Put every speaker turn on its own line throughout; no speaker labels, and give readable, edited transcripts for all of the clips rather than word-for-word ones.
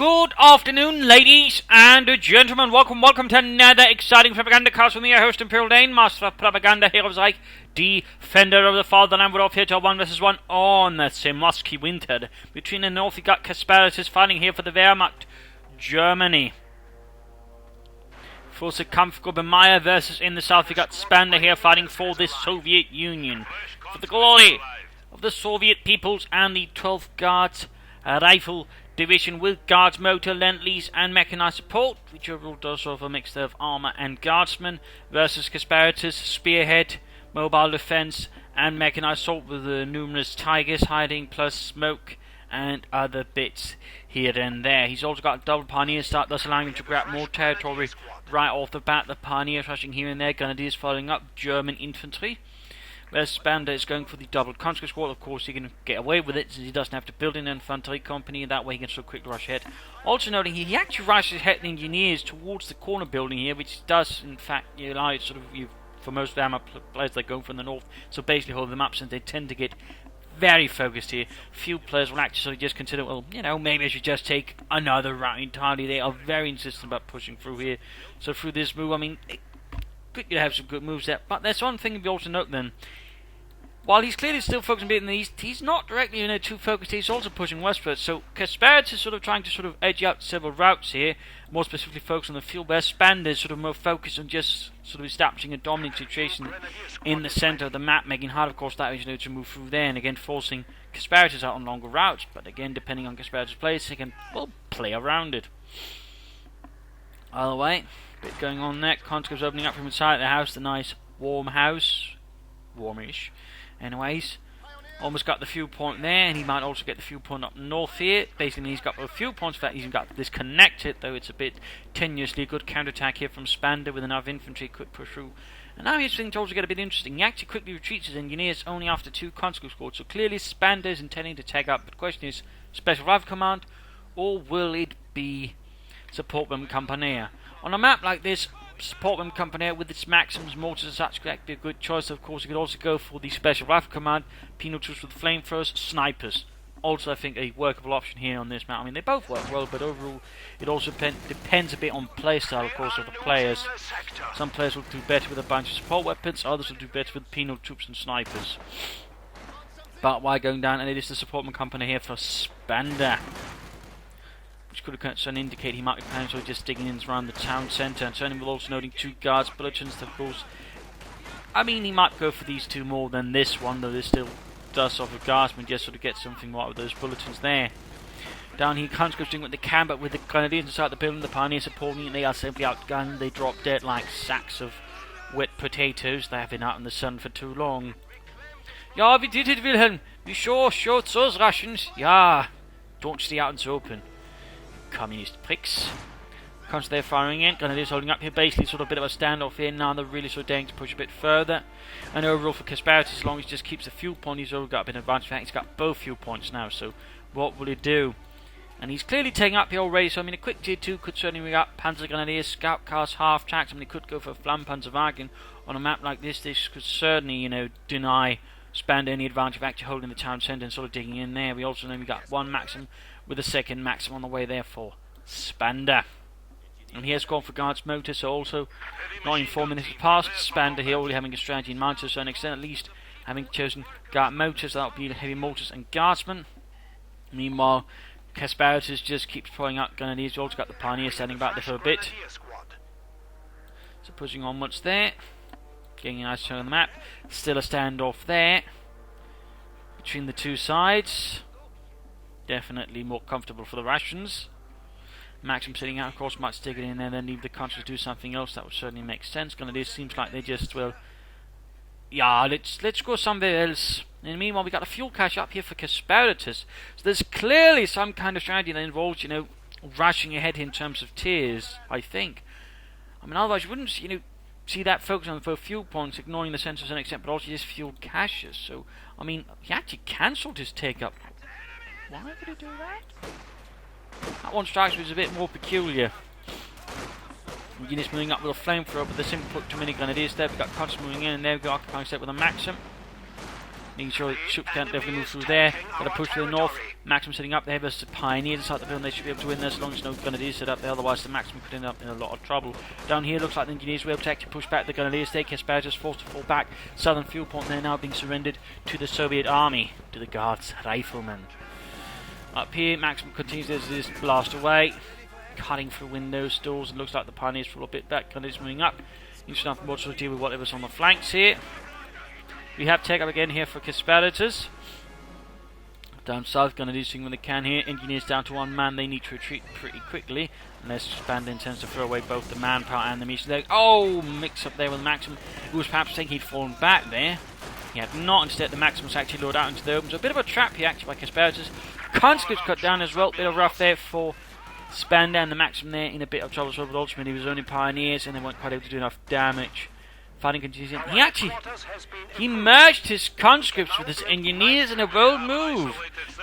Good afternoon, ladies and gentlemen. Welcome to another exciting Propagandacast with me, your host, Imperial Dane, Master of Propaganda, Hero of Reich, Defender of the Fatherland. We're off here to 1 vs 1 on the Semoski winter. Between the north, you got Casparitus fighting here for the Wehrmacht, Germany. Force Kampfgruppe Meyer versus in the south, you got Spander here fighting for the Soviet Union. For the glory of the Soviet peoples and the 12th Guards Rifle Division with Guards, Motor, Lend-Lease and Mechanized Support, which overall does sort of a mixture of armor and guardsmen, versus Casparitus, Spearhead, Mobile Defense and Mechanized Assault with the numerous Tigers hiding, plus smoke and other bits here and there. He's also got a double Pioneer start, thus allowing him to grab more territory right off the bat. The Pioneers rushing here and there, Grenadiers following up, German Infantry. Whereas Spander is going for the double conscript squad. Of course, he can get away with it since he doesn't have to build an infantry company, and that way he can so quickly rush ahead. Also noting he actually rushes ahead the engineers towards the corner building here, which does in fact allow sort of for most Wehrmacht players that go from the north, so basically hold them up since they tend to get very focused here. Few players will actually just consider, well, maybe I should just take another route entirely. They are very insistent about pushing through here. So through this move, I mean, could have some good moves there. But there's one thing we also note then. While he's clearly still focusing a bit in the east, he's not directly too focused. He's also pushing westwards. So Casparitus is sort of trying to edge out several routes here, more specifically focused on the field, where Spander is sort of more focused on just sort of establishing a dominant situation in the center of the map, making hard, of course, that is to move through there, and again forcing Casparitus out on longer routes. But again, depending on Casparitus' place, he can play around it. Either way, bit going on there. Conscripts opening up from inside the house, the nice warm house, warmish. Anyways, almost got the fuel point there, and he might also get the fuel point up north here. Basically, he's got a few points that he's got this connected, though it's a bit tenuously. Good counterattack here from Spander with enough infantry, quick push through. And now he's things also get a bit interesting. He actually quickly retreats his engineers only after 2 conscript squads, so clearly Spander is intending to take up. But the question is, Special Rifle Command, or will it be Support Them Company? On a map like this, Support Them Company with its Maxims, mortars and such could be a good choice. Of course, you could also go for the Special Rifle Command, penal troops with flamethrowers, snipers. Also, I think a workable option here on this map. I mean, they both work well, but overall, it also depends a bit on playstyle, of course, of the players. Some players will do better with a bunch of support weapons, others will do better with penal troops and snipers. But why going down? And it is the Support Them Company here for Spander, which could have indicate he might be planning on just digging in around the town centre, and certainly with also noting 2 guards bulletins, of course. I mean, he might go for these 2 more than this one, though this still does offer guardsmen, just sort of get something right with those bulletins there. Down here, conscripts doing what they can, but with the Grenadiers inside the building, the Pioneers supporting it, they are simply outgunned. They drop dead like sacks of wet potatoes. They have been out in the sun for too long. Ja, wie did it, Wilhelm? Wie sure shoots those Russians? Ja, don't stay out in the open. Communist pricks. Comes there firing in. Grenadiers holding up here, basically sort of a bit of a standoff here. Now they're really sort of daring to push a bit further. And overall for Casparitus, as long as he just keeps the fuel point, he's already got a bit of advantage. In fact, he's got both fuel points now, so what will he do? And he's clearly taking up here already, so I mean a quick tier 2 could certainly ring up Panzer Grenadiers, Scout Cars, half tracks. I mean, he could go for a Flampanzerwagen on a map like this. This could certainly, deny Spander any advantage of actually holding the town centre and sort of digging in there. We also know we got 1 Maxim with a 2nd Maxim on the way there for Spander. And he has gone for Guards Motor, so also not even 4 minutes has passed. Spander here already having a strategy in mind to a certain extent, at least having chosen Guard Motors. That would be heavy mortars and guardsmen. Meanwhile, Casparitus just keeps throwing out Grenadiers. You also got the Pioneers standing back there for a bit. So pushing onwards there. Getting a nice turn on the map. Still a standoff there between the 2 sides. Definitely more comfortable for the Russians. Maxim sitting out, of course, might stick it in there and then leave the country to do something else. That would certainly make sense. Grenadiers seems like they just, yeah, let's go somewhere else. And meanwhile, we got a fuel cache up here for Casparitus. So there's clearly some kind of strategy that involves, rushing ahead in terms of tiers, I think. I mean, otherwise you wouldn't, see that focus on the fuel points, ignoring the sensors to an extent, but also just fuel caches. So, I mean, he actually cancelled his take-up. Why would he do that? That one strikes me as a bit more peculiar. Units moving up with a flamethrower, but they simply put too many Grenadiers there. We've got Conscripts moving in, and there we go, occupying set with a Maxim. making sure troops can't definitely move through there. Got to push to the north. Maximum setting up there versus the Pioneers inside the building. They should be able to win there as long as no Grenadiers set up there. Otherwise, the Maximum could end up in a lot of trouble. Down here, looks like the Engineers will be able to actually push back the Grenadiers there. Casparitus forced to fall back. Southern fuel point there now being surrendered to the Soviet army, to the Guards Riflemen. Up here, Maximum continues to blast away, cutting through windows, doors, and looks like the Pioneers fall a bit back. Grenadiers moving up. Interesting enough more to deal with whatever's on the flanks here. We have take up again here for Casparitus. Down south, going to do something when they can here. Engineers down to one man. They need to retreat pretty quickly. Unless Spander intends to throw away both the manpower and the munitions. Oh, mix up there with the Maximum. Who was perhaps thinking he'd fallen back there. He had not. Instead, the Maximum was actually lured out into the open. So a bit of a trap here actually by Casparitus. Conscripts cut down as well. Bit of rough there for Spander and the Maximum there in a bit of trouble as well. But ultimately, he was only Pioneers and they weren't quite able to do enough damage. Fighting continues. He merged his conscripts with his engineers in a bold move.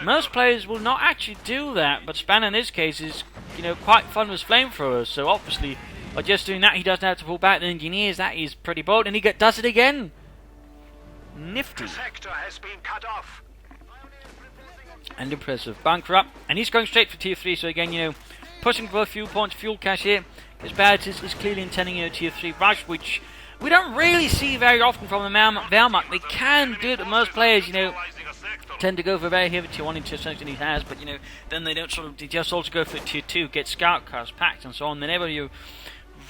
Most players will not actually do that, but Spander in this case is, quite fun with flamethrowers. So obviously, by just doing that, he doesn't have to pull back the engineers. That is pretty bold, and he does it again. Nifty. And impressive. Bunker up, and he's going straight for tier 3. So again, pushing for a few points, fuel cache here. Casparitus is clearly intending a tier 3 rush, which we don't really see very often from the Wehrmacht. They can do it, but most players, tend to go for very heavy tier 1 in tier 6 than he has, but, then they don't they just also go for tier 2, get scout cars, packs, and so on. They never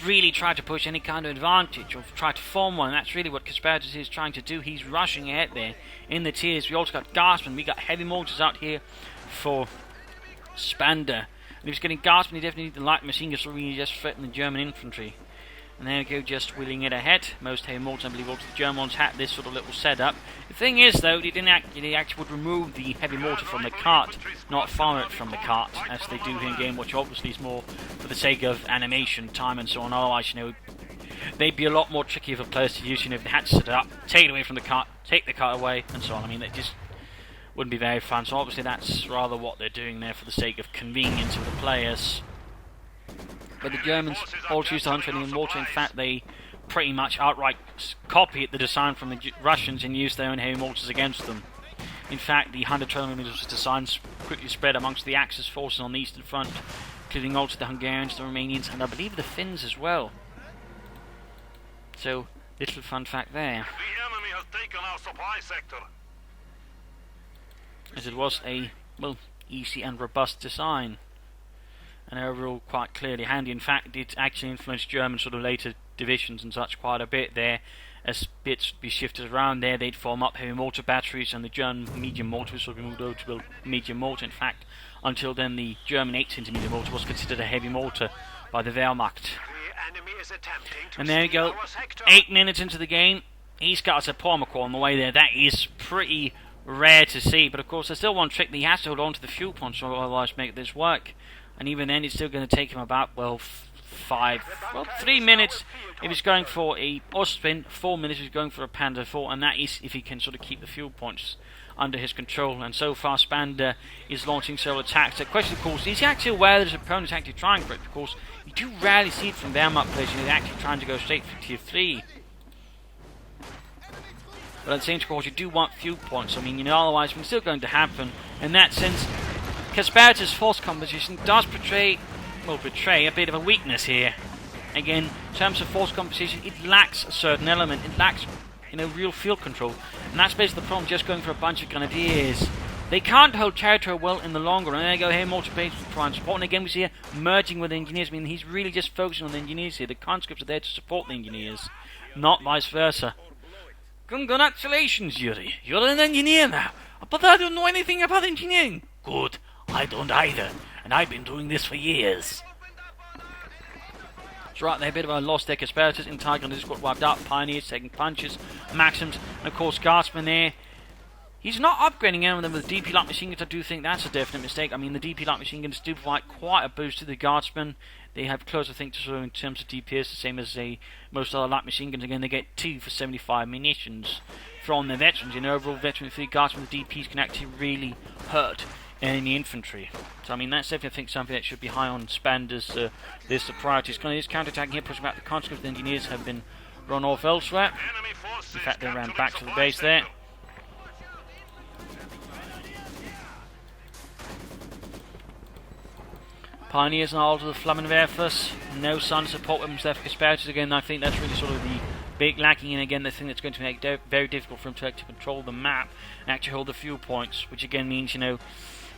really try to push any kind of advantage or try to form one, and that's really what Casparitus is trying to do. He's rushing ahead there in the tiers. We also got Gaspman, we got heavy mortars out here for Spander. And if he's getting Gaspman, he definitely needs the light machine guns to really just threaten the German infantry. And there we go, just wheeling it ahead. Most heavy mortars, I believe, also the Germans had this sort of little setup. The thing is, though, they actually would remove the heavy mortar from the cart, not fire it from the cart, as they do here in game, which obviously is more for the sake of animation, time, and so on. Otherwise, they'd be a lot more tricky for players to use. If they had to set it up, take it away from the cart, take the cart away, and so on. I mean, it just wouldn't be very fun. So obviously, that's rather what they're doing there for the sake of convenience of the players. But the Germans also use the 120 mortar. In fact, they pretty much outright copied the design from the Russians and used their own heavy mortars against them. In fact, the 112mm design quickly spread amongst the Axis forces on the Eastern Front, including also the Hungarians, the Romanians, and I believe the Finns as well. So, little fun fact there.
The enemy has taken our supply sector.
As it was a, easy and robust design. And overall quite clearly handy. In fact, it actually influenced German sort of later divisions and such quite a bit there. As bits would be shifted around there, they'd form up heavy mortar batteries, and the German medium mortar would be moved over to build medium mortar. In fact, until then, the German 8cm mortar was considered a heavy mortar by the Wehrmacht. And there you go, 8 minutes into the game, he's got a Pomacor on the way there. That is pretty rare to see, but of course there's still one trick that he has to hold on to the fuel punch, so otherwise make this work. And even then, it's still going to take him about, 3 minutes if he's going for a Ostwind, 4 minutes if he's going for a Panzer IV, and that is if he can sort of keep the fuel points under his control. And so far, Spander is launching several attacks. The question, of course, is he actually aware that his opponent is actually trying for it? Of course, you do rarely see it from Wehrmacht players, they're actually trying to go straight for tier 3. But at the same time, of course, you do want fuel points. I mean, otherwise, it's still going to happen. In that sense, Casparitus' force composition does betray a bit of a weakness here. Again, in terms of force composition, it lacks a certain element. It lacks, real field control. And that's basically the problem, just going for a bunch of Grenadiers. They can't hold territory well in the long run. And there you go here, mortar base to try and support. And again, we see here, merging with the engineers. I mean, he's really just focusing on the engineers here. The conscripts are there to support the engineers, not vice versa. Congratulations, Yuri. You're an engineer now. But I don't know anything about engineering. Good. I don't either, and I've been doing this for years. That's right, they're a bit of a lost there. Casparitus in Tiger just got wiped out. Pioneers taking punches, Maxims, and of course Gaspman there. He's not upgrading any of them with DP light machine guns. I do think that's a definite mistake. I mean, the DP light machine guns do provide quite a boost to the Guardsmen. They have close, I think, to sort of in terms of DPS, the same as most other light machine guns. Again, they get 2 for 75 munitions from their veterans. Overall, veteran 3 Guardsmen, the DPs can actually really hurt any infantry. So, I mean, that's definitely, I think, something that should be high on Spander's list of priorities. He's counter-attacking here, pushing back the conscripts. The engineers have been run off elsewhere. In fact, they ran back to the base there. Pioneers and all to the Flammenwerfers. No sign of support weapons left for Casparitus. Again, I think that's really sort of the big lacking, and again the thing that's going to make it very difficult for him to actually control the map and actually hold the fuel points, which again means, you know,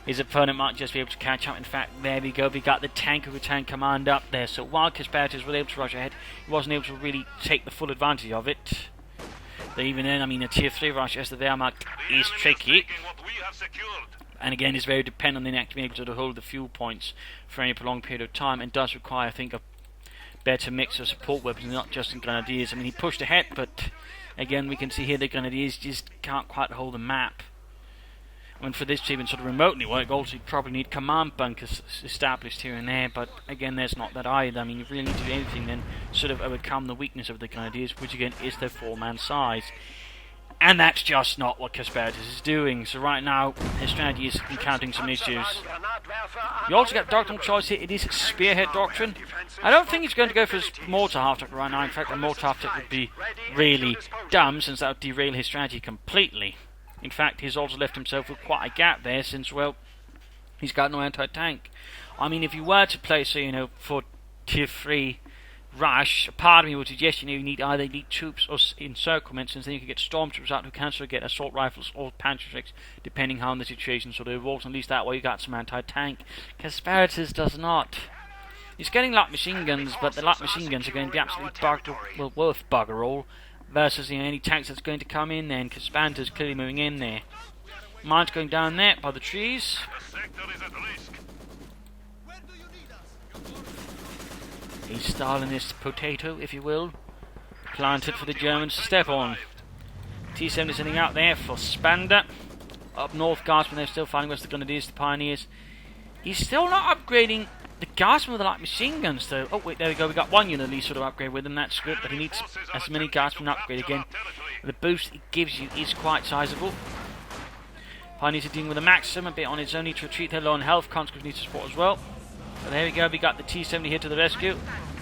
his opponent might just be able to catch up. In fact, there we go, we got the tank of a tank command up there, so while Casparitus was able to rush ahead, he wasn't able to really take the full advantage of it. But even then, I mean, a tier 3 rush as the Wehrmacht is tricky, and again is very dependent on the actually being able to hold the fuel points for any prolonged period of time, and does require, I think, a better mix of support weapons, not just in Grenadiers. I mean, he pushed ahead, but again we can see here the Grenadiers just can't quite hold the map. I mean, for this to even sort of remotely work, also you probably need command bunkers established here and there, but again there's not that either. I mean, you really need to do anything then sort of overcome the weakness of the Grenadiers, which again is their 4-man size. And that's just not what Casparitus is doing. So right now, his strategy is encountering some issues. You also get doctrinal choice here. It is Spearhead Doctrine. I don't think he's going to go for his Mortar Half-Track right now. In fact, a Mortar Half-Track would be really dumb, since that would derail his strategy completely. In fact, he's also left himself with quite a gap there, since, well, he's got no anti-tank. I mean, if you were to play, so, you know, for tier 3 rush, part of me would suggest, you know, you need either elite troops or encirclements, since then you can get stormtroopers out who can sort of get assault rifles or panzerschrecks, depending how the situation sort of evolves. At least that way you got some anti-tank. Casparitus does not. He's getting light machine guns, but the light machine guns are going to be absolutely worth bugger all, versus, you know, any tanks that's going to come in there, and Casparitus clearly moving in there. Mine's going down there by the trees. A Stalinist potato, if you will, planted for the Germans to step on. T-70 sitting out there for Spander. Up north, Guardsmen, they're still fighting what's the Grenadiers, the Pioneers. He's still not upgrading the Guardsmen with the light machine guns, though. Oh, wait, there we go. We got one unit at least sort of upgrade with them. That's good, but he needs as many Guardsmen upgrade again. The boost it gives you is quite sizable. Pioneers are dealing with a maximum, a bit on its own. Need to retreat. They're low on health. Conscripts need support as well. So there we go, we got the T-70 here to the rescue.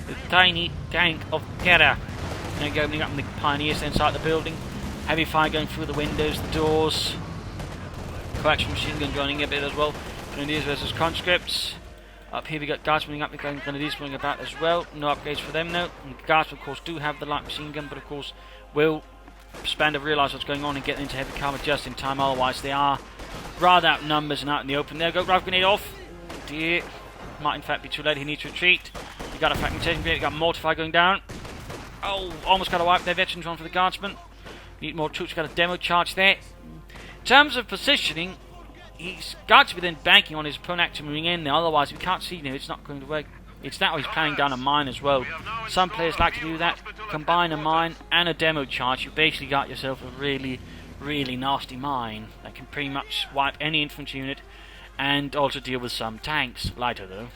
The tiny tank of terror. There we go, opening up the Pioneers inside the building. Heavy fire going through the windows, the doors. Coaxial machine gun joining a bit as well. Grenadiers versus conscripts. Up here we got Guardsmen up, the Grenadiers running about as well. No upgrades for them though. And Guardsmen of course do have the light machine gun, but of course will Spander realise what's going on and get into heavy cover just in time, otherwise they are rather outnumbers and out in the open. There we go, Rifle Grenade off. Dear. Might in fact be too late, he needs to retreat. You got a fragmentation grenade, you got Mortify going down. Oh, almost got a wipe there, veterans on for the Guardsmen. Need more troops, got a demo charge there. In terms of positioning, he's got to be then banking on his opponent actually moving in there, otherwise we can't see, you know, it's not going to work. It's that way he's planning down a mine as well. Some players like to do that, combine a mine and a demo charge, you basically got yourself a really, really nasty mine that can pretty much wipe any infantry unit, and also deal with some tanks, lighter though.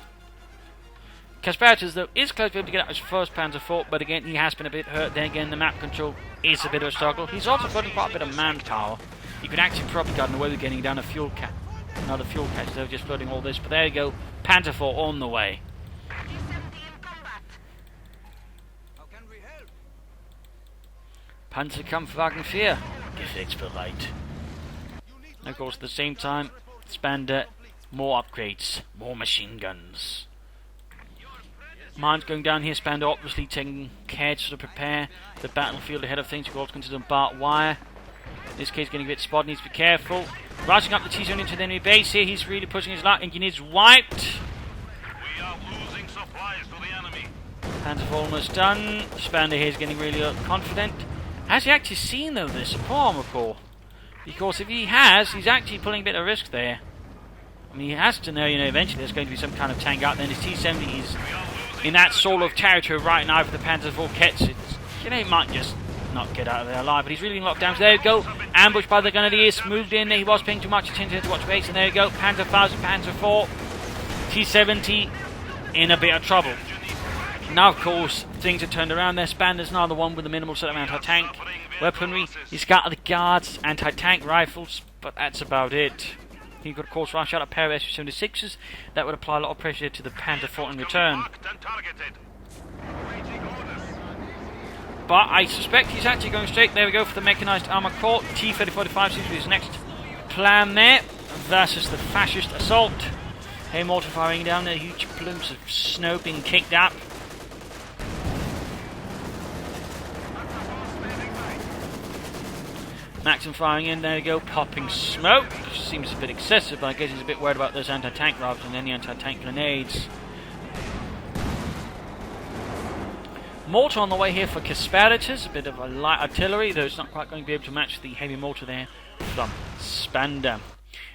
Casparitus though is close to be able to get out his first Panzer IV, but again he has been a bit hurt. Then again the map control is a bit of a struggle. He's also got quite a bit of manpower. He could actually probably gotten away with getting down another fuel catch, so just floating all this. But there you go, Panzer IV on the way. Panzerkampfwagen 4, Gefechtsbereit. And of course at the same time, Spander, more upgrades, more machine guns. Mines going down here, Spander obviously taking care to sort of prepare the battlefield ahead of things. You can also consider barbed wire. In this case, getting a bit spotted, needs to be careful. Rushing up the T-zone into the enemy base here, he's really pushing his luck. Engineers wiped.
We are losing supplies to the enemy.
Panzer almost done. Spander here is getting really confident. Has he actually seen though this armor core? Because if he has, he's actually pulling a bit of risk there. I mean, he has to know, you know, eventually there's going to be some kind of tank out there, and his T-70 is in that sort of territory right now for the Panzer IV Kets. You know, he might just not get out of there alive, but he's really locked down. So there we go, ambushed by the Grenadiers, moved in there, he was paying too much attention to watch base, and there we go, Panzer 1000, Panzer IV, T-70 in a bit of trouble. Now, of course, things are turned around there. Spander's now the one with the minimal set of anti-tank weaponry. He's got the guards, anti-tank rifles, but that's about it. He could, of course, rush out a pair of Su-76s. That would apply a lot of pressure to the Panzer IV in return. But I suspect he's actually going straight. There we go for the Mechanized Armour Corps. T-3045 seems to be his next plan there. Versus the Fascist Assault. Heavy mortar firing down there, huge plumes of snow being kicked up. Maxim firing in, there we go, popping smoke. Seems a bit excessive, but I guess he's a bit worried about those anti-tank rather than any anti-tank grenades. Mortar on the way here for Casparitus, a bit of a light artillery, though it's not quite going to be able to match the heavy mortar there from Spander.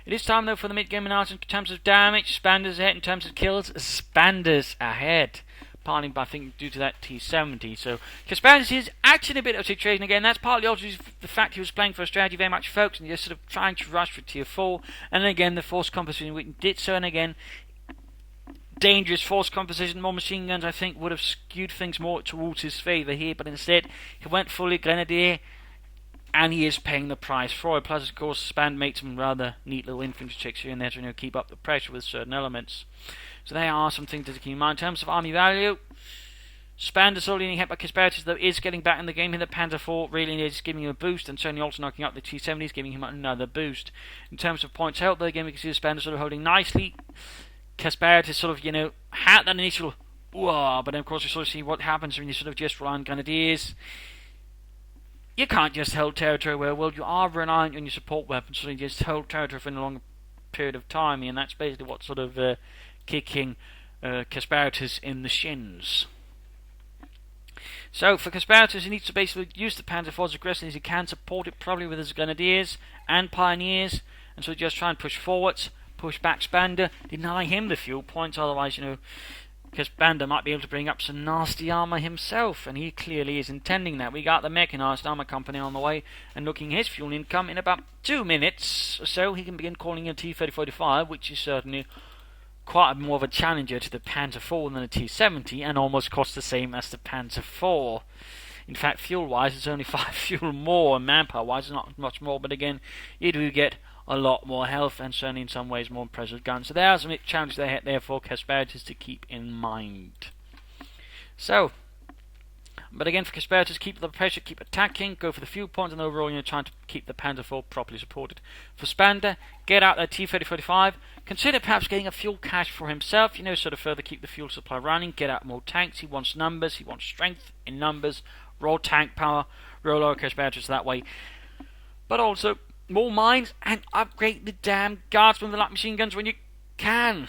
It is time though for the mid-game analysis in terms of damage. Spander's ahead in terms of kills. Spander's ahead. Partly, I think, due to that T70. So, Casparitus is actually in a bit of a situation again. That's partly also the fact he was playing for a strategy very much focused and just sort of trying to rush for tier 4. And then again, the force composition which did so, and again, dangerous force composition, more machine guns, I think, would have skewed things more towards his favour here. But instead, he went fully grenadier, and he is paying the price for it. Plus, of course, Spander made some rather neat little infantry checks here and there to keep up the pressure with certain elements. So there are some things to keep in mind. In terms of army value, Spander slowly being hit by Casparitus, though, is getting back in the game here. The Panzer IV really is giving him a boost, and certainly also knocking up the T70s, giving him another boost. In terms of points held, though, again, we can see the Spander sort of holding nicely. Casparitus sort of, had that initial whoa, but then of course you sort of see what happens when you sort of just rely on grenadiers. You can't just hold territory very well. You are relying on your support weapons, so you just hold territory for a longer period of time, and that's basically what sort of kicking Casparitus in the shins. So for Casparitus, he needs to basically use the Panzer IV as aggressively as he can, support it probably with his grenadiers and pioneers, and so just try and push forwards, push back Spander, deny him the fuel points, otherwise, because Spander might be able to bring up some nasty armour himself, and he clearly is intending that. We got the Mechanized Armour Company on the way, and looking at his fuel income, in about 2 minutes or so, he can begin calling in a T-3045, which is certainly quite more of a challenger to the Panzer IV than the T-70, and almost costs the same as the Panzer IV. In fact, fuel-wise, it's only 5 fuel more, and manpower-wise, it's not much more, but again, you do get a lot more health, and certainly in some ways more impressive guns. So there are some challenges there for Casparitus to keep in mind. So, but again, for Casparitus, keep the pressure, keep attacking, go for the fuel points, and overall, trying to keep the Panzer IV properly supported. For Spander, get out that T-3045, consider perhaps getting a fuel cache for himself, sort of further keep the fuel supply running, get out more tanks. He wants numbers, he wants strength in numbers, raw tank power, roll over Casparitus that way. But also, more mines, and upgrade the damn guardsmen with the light machine guns when you can.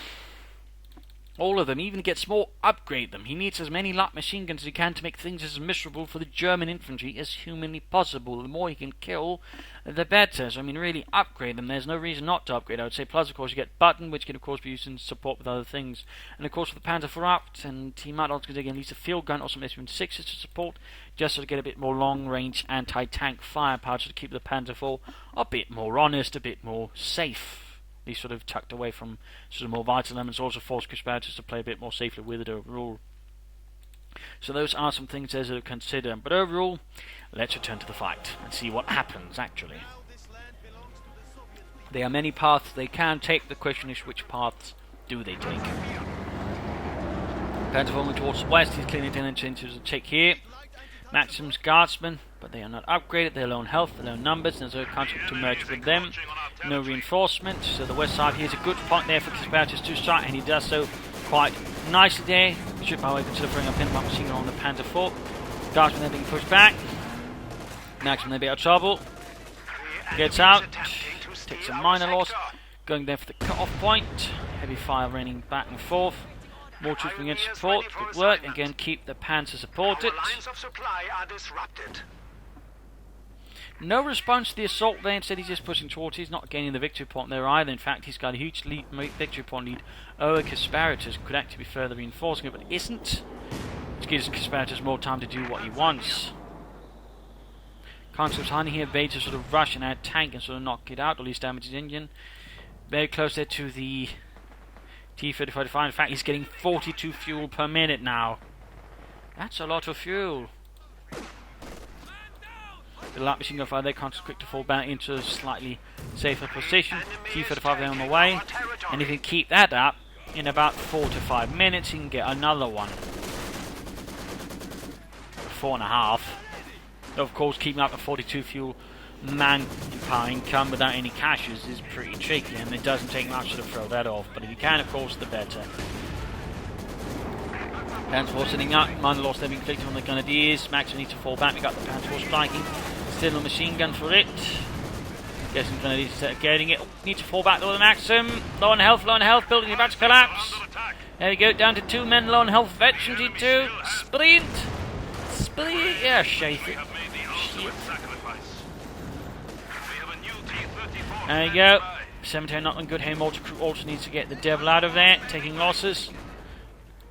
All of them, even gets more, upgrade them. He needs as many light machine guns as he can to make things as miserable for the German infantry as humanly possible. The more he can kill, the better. So, really, upgrade them. There's no reason not to upgrade, I would say. Plus, of course, you get Button, which can, of course, be used in support with other things. And, of course, with the Panzer IV up, and he might also get at least a field gun or some S-6s to support, just to get a bit more long-range anti-tank firepower to keep the Panzer IV a bit more honest, a bit more safe. He's sort of tucked away from sort of more vital elements, also force Casparitus to play a bit more safely with it overall. So those are some things there to consider. But overall, let's return to the fight and see what happens actually. There are many paths they can take. The question is, which paths do they take? Panzer IV towards the west. He's clearly intending to take here. Maxim's guardsmen, but they are not upgraded. They're low on health, they're low on numbers. There's no concept to merge with them. No reinforcement. So the west side here is a good point there for Casparitus to start, and he does so quite nicely there. Should, by the way, consider throwing a pinball machine gun on the Panzer IV. Guardsmen then being pushed back. Maxim then be out of trouble. Gets out. Takes a minor loss. Going there for the cut-off point. Heavy fire raining back and forth. More troops being in support. Good work. Again, keep the Panzer supported. No response to the assault there. Instead, he's just pushing towards. He's not gaining the victory point there either. In fact, he's got a huge victory point lead over Casparitus. Could actually be further reinforcing it, but isn't. Which gives Casparitus more time to do what he wants. Concepts Honey here evades a sort of rush and add tank and sort of knock it out, or at least damage his engine. Very close there to the T-3045. In fact, he's getting 42 fuel per minute now. That's a lot of fuel. The light machine gun fire there, Concepts quick to fall back into a slightly safer position. T-35 there on the way. And if you can keep that up, in about 4 to 5 minutes, you can get another one. 4.5. Of course, keeping up at 42 fuel manpower income without any caches is pretty tricky, and it doesn't take much to throw that off, but if you can, of course, the better. Panzer sitting up, minor loss they've inflicted on the Grenadiers. Max needs to fall back, we got the Panzer striking. Still a machine gun for it. Guessing Grenadiers instead of getting it. Need to fall back though with Maxim. Low on health, building about to collapse. There we go, down to 2 men, low on health, veteran T2. Sprint! Yeah, shake it. Shit. There you go. Cemetery not looking good. Haymotor crew also needs to get the devil out of there, taking losses.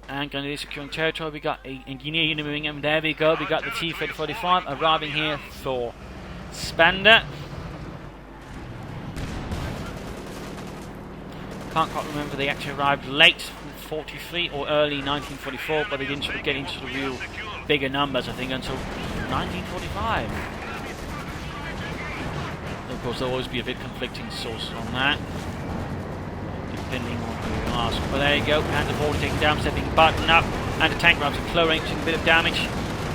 And going to be securing territory. We got an engineer unit moving in. There we go. We got the T-3045 arriving here for Spander. Can't quite remember, they actually arrived late 43 or early 1944, but they didn't sort of get into the real bigger numbers, I think, until 1945. Of course, there'll always be a bit conflicting sources on that, depending on who you ask. But there you go, Panzer IV taking down, stepping button up, and a tank runs with close range, taking a bit of damage.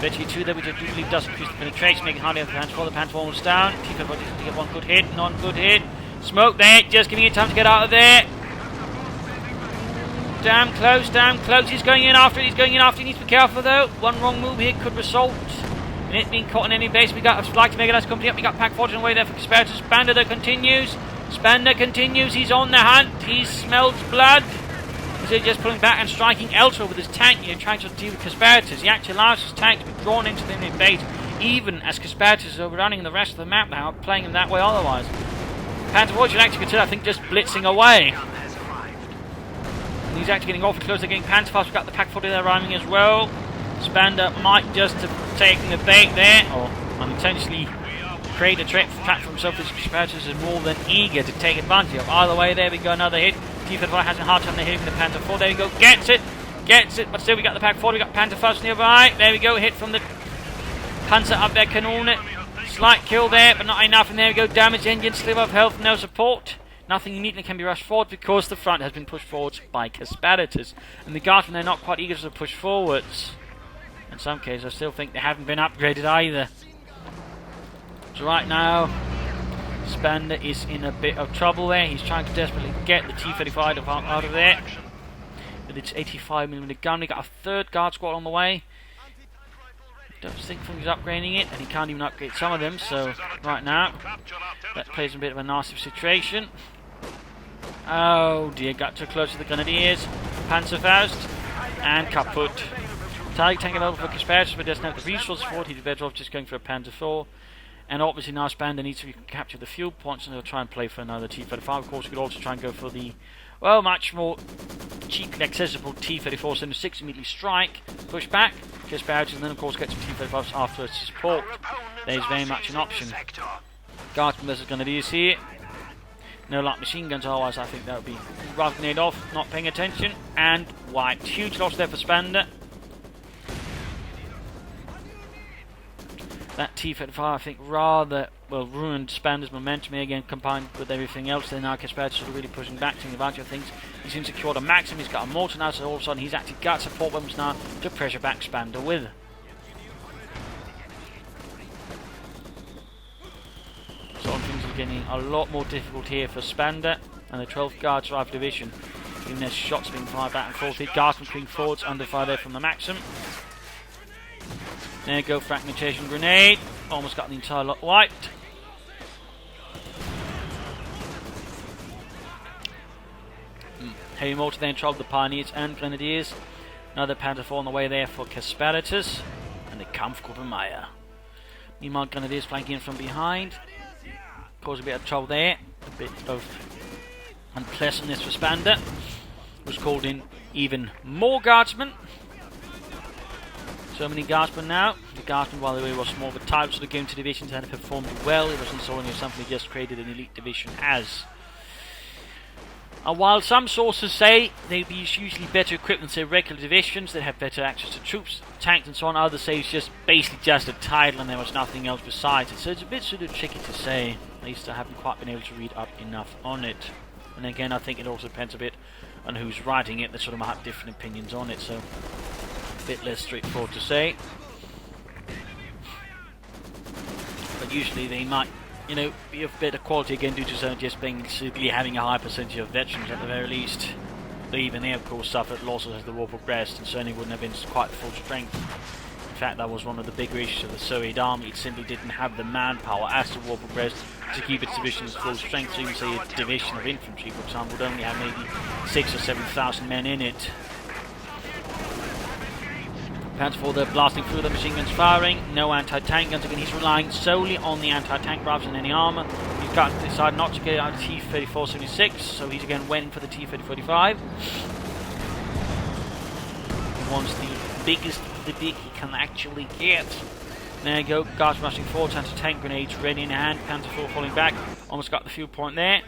Betty 2 there, which I do believe does increase the penetration, making hardly the Panzer IV. The Panzer IV was down. T-35 to get one good hit, non-good hit. Smoke there, just giving it time to get out of there. Damn close, he's going in after it, he needs to be careful though. One wrong move here could result in it being caught in any base. We got a flag to make a nice company up, we got Pack 40 on the way there for Casparitus. Spander continues, he's on the hunt, he smells blood. He's just pulling back and striking elsewhere with his tank here, trying to deal with Casparitus. He actually allows his tank to be drawn into the enemy base, even as Casparitus is overrunning the rest of the map now, playing him that way otherwise. Panzer IV should actually consider, I think, just blitzing away. He's actually getting awfully close. They're getting Panzerfaust. We've got the Pack 40 there rhyming as well. Spander might just have taken the bait there, or unintentionally create a trap for himself. His Casparitus is more than eager to take advantage of. Either way, there we go, another hit. T-35 has a hard time there hitting the Panzer IV. There we go, gets it, but still we got the Pack 40. We got Panzerfaust nearby. There we go, hit from the Panzer up there, Kanone. Slight kill there, but not enough. And there we go, damaged engine, sliver of health, no support. Nothing unique can be rushed forward because the front has been pushed forwards by Casparitus. And the Guardsmen, they're not quite eager to push forwards. In some cases, I still think they haven't been upgraded either. So right now, Spander is in a bit of trouble there. He's trying to desperately get the T-35 out of there. With its 85mm gun, we got a third guard squad on the way. Don't think he's upgrading it, and he can't even upgrade some of them, so right now that plays a bit of a nasty situation. Oh dear, got too close to the Grenadiers. Panzerfaust and kaput. Target taken over for Casparitus, but doesn't have the resources for it. He's better off just going for a Panzer IV. And obviously now Spander needs to capture the fuel points, and he'll try and play for another T-35. Of course, he could also try and go for the, well, much more cheaply accessible T-34, send a 6 immediately strike, push back, Casparitus, and then of course get some T-35s afterwards to support. There's very much an option. Guardsmen versus Grenadiers here. No light machine guns, otherwise I think that would be rather grenade off, not paying attention, and wiped. Huge loss there for Spander. That T-35, I think, rather, well, ruined Spander's momentum here again, combined with everything else. Then now Casparitus is really pushing back, taking advantage of things. He's secured a Maxim, he's got a mortar now, so all of a sudden he's actually got support weapons now to pressure back Spander with. So things are getting a lot more difficult here for Spander and the 12th Guards Rifle Division. Even there's shots being fired back and forth here. Guardsmen coming forwards, under fire there from the Maxim. There you go, fragmentation grenade. Almost got the entire lot wiped. Heavy mortar then troubled the Pioneers and Grenadiers. Another Panzer IV on the way there for Casparitus. And the Kampfgruppe Meyer. Meanwhile, Grenadiers flanking in from behind. Cause a bit of trouble there. A bit of unpleasantness for Spander. Was called in even more Guardsmen. So many Guardsmen now. The Guardsmen, by the way, was more of a type of the game to divisions, had performed well. It wasn't solely something just created an elite division as. And while some sources say they'd be usually better equipped than say regular divisions, they'd have better access to troops, tanks and so on, others say it's just basically just a title and there was nothing else besides it. So it's a bit sort of tricky to say. At least I haven't quite been able to read up enough on it. And again, I think it also depends a bit on who's writing it. They sort of might have different opinions on it, so a bit less straightforward to say. But usually they might you know, be of better quality again due to just being simply having a high percentage of veterans at the very least. They even they of course suffered losses as the war progressed and certainly wouldn't have been quite full strength. In fact, that was one of the bigger issues of the Soviet army. It simply didn't have the manpower as the war progressed to keep its divisions full strength. So you can say a division of infantry, for example, would only have maybe 6,000 or 7,000 men in it. Panzer IV, they're blasting through the machine guns firing. No anti-tank guns. Again, he's relying solely on the anti-tank rather than any armour. He's decided not to get out of T-34-76, so he's again waiting for the T-30-45. He wants the biggest of the big he can actually get. There you go, guards rushing forward, anti-tank grenades ready in hand. Panzer IV falling back. Almost got the fuel point there.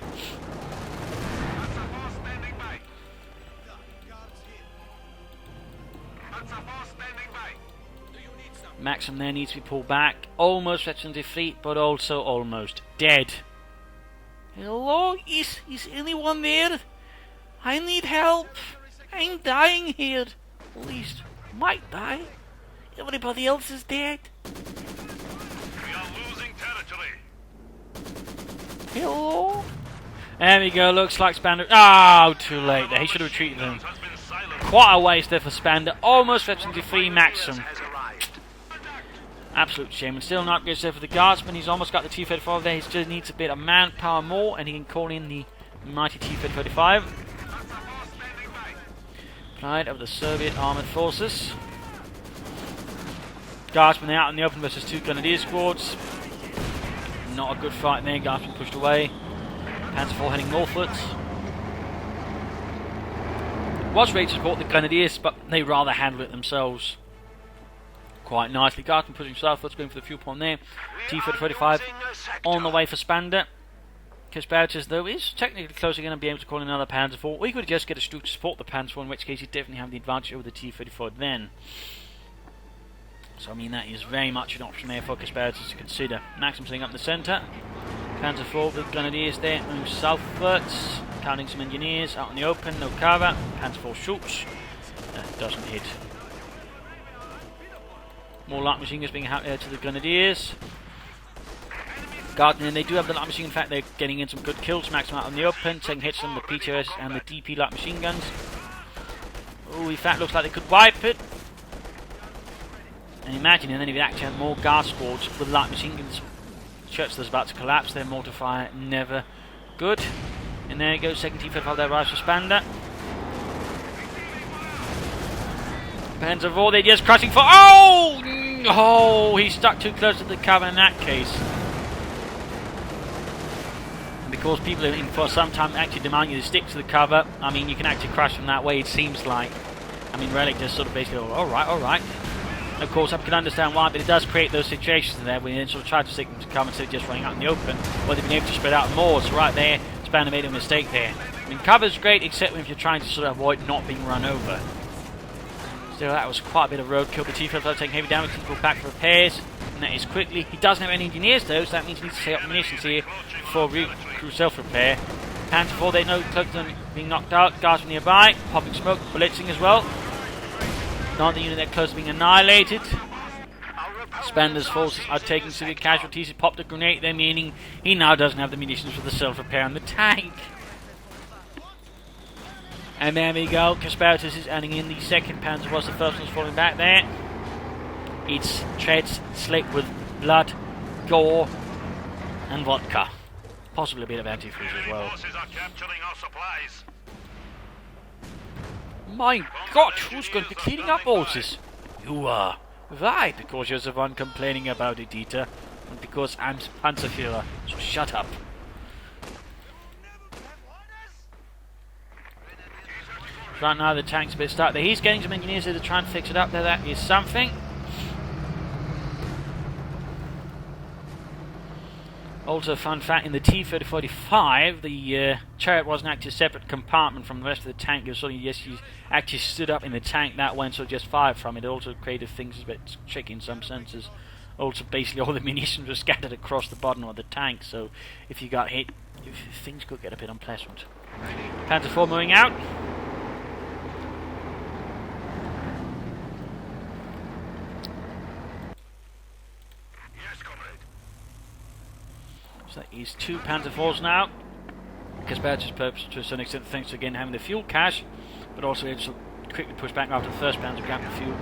Maxim there needs to be pulled back. Almost veteran defeat, but also almost dead. Hello? Is anyone there? I need help. I'm dying here. At least, might die. Everybody else is dead.
We are losing territory.
Hello? There we go, looks like Spander. Oh, too late there. He should have retreated them. Quite a waste there for Spander. Almost veteran defeat Maxim. Absolute shame. And still not good there for the Guardsman. He's almost got the T-35 there. He still needs a bit of manpower more, and he can call in the mighty T-35. Pride of the Soviet Armored Forces. Guardsman out in the open versus two Grenadier squads. Not a good fight there. Guardsman pushed away. Panzer IV heading northwards. Was ready to support the Grenadiers, but they rather handle it themselves quite nicely. Guardsman pushing southwards, going for the fuel point there. T-35 on the way for Spander. Casparitus, though, is technically closely going to be able to call in another Panzer IV. We could just get a Stuke to support the Panzer IV, in which case he'd definitely have the advantage over the T-35 then. So, I mean, that is very much an option there for Casparitus to consider. Maxim sitting up in the centre. Panzer IV with Grenadiers there, move southwards. Counting some engineers out in the open, no cover. Panzer IV shoots. Doesn't hit. More light machine guns being out there to the Grenadiers. Guardsmen, they do have the light machine. In fact, they're getting in some good kills. Maxim out in the open, taking hits from the PTOS and the DP light machine guns. Oh, in fact, looks like they could wipe it. And imagine, and then if you actually had more guard squads with light machine guns, church that's about to collapse. Their mortar fire never good. And there you go, second T-35 there arrives for Spander. Panzer IV, they're just crushing for. Oh! Oh, he stuck too close to the cover in that case. And because people are in for some time actually demand you to stick to the cover, I mean, you can actually crush them that way, it seems like. I mean, Relic just sort of basically, alright. Of course, I can understand why, but it does create those situations there where you sort of try to stick them to cover instead of just running out in the open, where they've been able to spread out more. So right there, Spander made a mistake there. I mean, cover's great, except if you're trying to sort of avoid not being run over. Still, that was quite a bit of roadkill. The T-35 taking heavy damage, he's pulled back for repairs, and that is quickly. He doesn't have any engineers though, so that means he needs to set up munitions here for crew self-repair. Panzer IV, they know close to them being knocked out. Guards nearby, popping smoke, blitzing as well. Not the unit that close to being annihilated. Spander's forces are taking severe casualties. He popped a grenade there, meaning he now doesn't have the munitions for the self-repair on the tank. And there we go, Casparitus is adding in the second Panzer IV, the first one's falling back there. Its treads slick with blood, gore, and vodka. Possibly a bit of antifreeze as well. My God, who's going to be cleaning up all this? You are. Why? Because you're the one complaining about it, Dieter. And because I'm Panzerführer, so shut up. Right now the tank's a bit stuck there. He's getting some engineers there to try and fix it up there. That is something. Also, fun fact, in the T-3045, the turret wasn't actually a separate compartment from the rest of the tank. It was sort of, yes, you actually stood up in the tank that way and sort of just fired from it. It also created things a bit tricky in some senses. Also, basically, all the munitions were scattered across the bottom of the tank, so if you got hit, things could get a bit unpleasant. Panzer IV moving out. So that is 2 Panzer IVs now. Casparitus' purpose to a certain extent thanks to again having the fuel cache, but also able to quickly push back after the first Panzer gap a few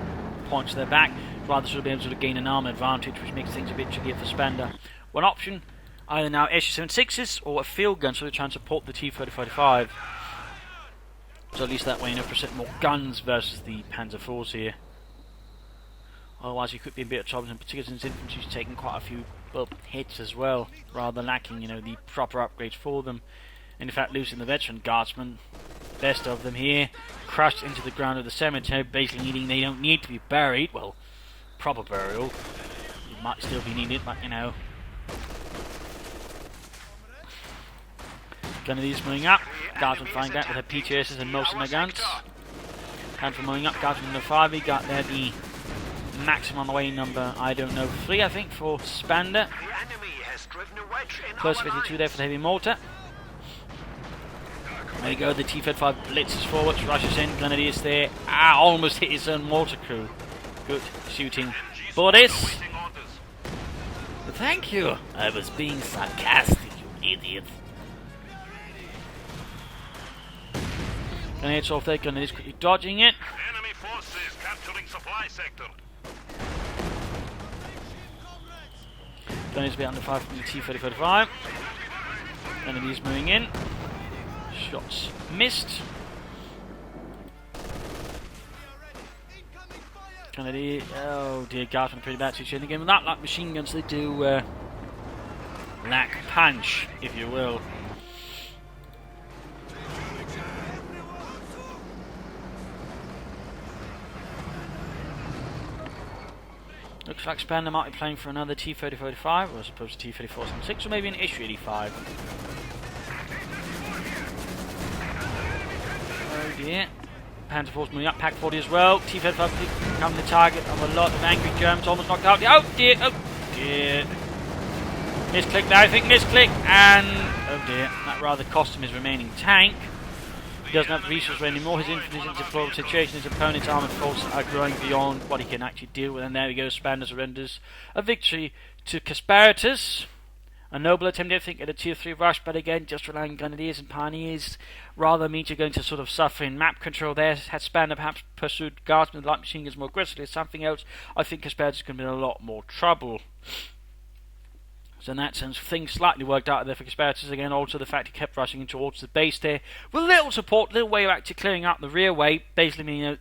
points to their back, rather sort of be able to gain an armor advantage, which makes things a bit trickier for Spander. One option, either now SU-76s or a field gun, so they try and support the T-3045. So at least that way, you know, present more guns versus the Panzer IVs here. Otherwise, you could be in a bit of trouble, in particular since infantry's taking quite a few hits as well, rather lacking, you know, the proper upgrades for them. And in fact, losing the veteran guardsmen, best of them here, crushed into the ground of the cemetery, basically meaning they don't need to be buried. Well, proper burial. It might still be needed, but you know. Gunners moving up, guardsmen flying back with their PTSs and most of their guns. Handful moving up, guardsmen number 5, we got there the maximum on the way number, I don't know, 3 I think for Spander. Plus 52 there for the heavy mortar. There you go, the T-35 blitzes forward, rushes in, Grenadiers there. Almost hit his own mortar crew. Good shooting. Boris. Thank you. I was being sarcastic, you idiot. Grenadiers off there, Grenadiers quickly dodging it.
Enemy forces capturing supply sector.
Grenadiers a bit under 5 from the T-3045. Enemies moving in. Shots missed. Grenadier, oh dear, guardsmen pretty bad situation again. With that, like machine guns, they do lack punch, if you will. Looks like Spander might be playing for another T-3045, or as opposed to T-3476, or maybe an SU-85. Oh dear. Panzer IVs moving up, Pack 40 as well. T-35 becoming the target of a lot of angry Germans, almost knocked out. Oh dear, oh dear. Misclick there, I think, misclick, and oh dear, that rather cost him his remaining tank. He doesn't have the resources anymore. His infantry is in a deplorable situation. His opponent's armoured forces are growing beyond what he can actually deal with. And there we go, Spander surrenders a victory to Casparitus. A noble attempt, I think, at a tier 3 rush, but again, just relying on Grenadiers and Pioneers. Rather means you're going to sort of suffer in map control there. Had Spander perhaps pursued Guardsmen with light machine guns more aggressively or something else, I think Casparitus could have been in a lot more trouble. So in that sense, things slightly worked out there for Casparitus. Again, also the fact he kept rushing in towards the base there. With little support, little way of actually clearing up the rear way. Basically meaning, you know,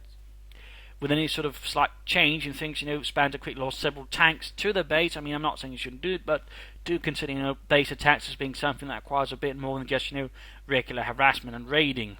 with any sort of slight change in things, you know, Spander quickly lost several tanks to the base. I mean, I'm not saying you shouldn't do it, but do consider, you know, base attacks as being something that requires a bit more than just, you know, regular harassment and raiding.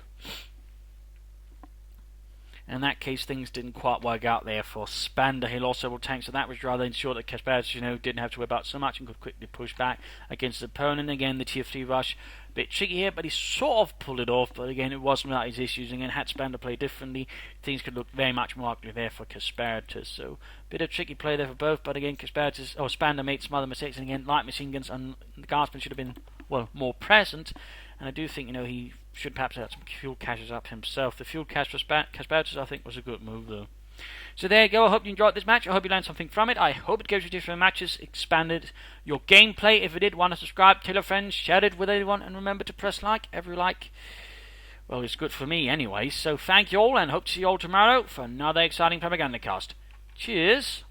In that case, things didn't quite work out there for Spander. He lost several tanks, so that was rather ensure that Casparitus, you know, didn't have to worry about so much and could quickly push back against his opponent. Again, the tier 3 rush, a bit tricky here, but he sort of pulled it off. But again, it wasn't without his issues. Again, had Spander played differently, things could look very much more ugly there for Casparitus. So, bit of tricky play there for both. But again, Spander made some other mistakes, and again, light machine guns and the Guardsmen should have been, well, more present. And I do think, you know, he should perhaps have some fuel caches up himself. The fuel cache for Casparitus, I think, was a good move, though. So there you go. I hope you enjoyed this match. I hope you learned something from it. I hope it gives you different matches, expanded your gameplay. If it did, want to subscribe, tell your friends, share it with anyone, and remember to press like. Every like, well, it's good for me anyway. So thank you all, and hope to see you all tomorrow for another exciting Propagandacast. Cheers.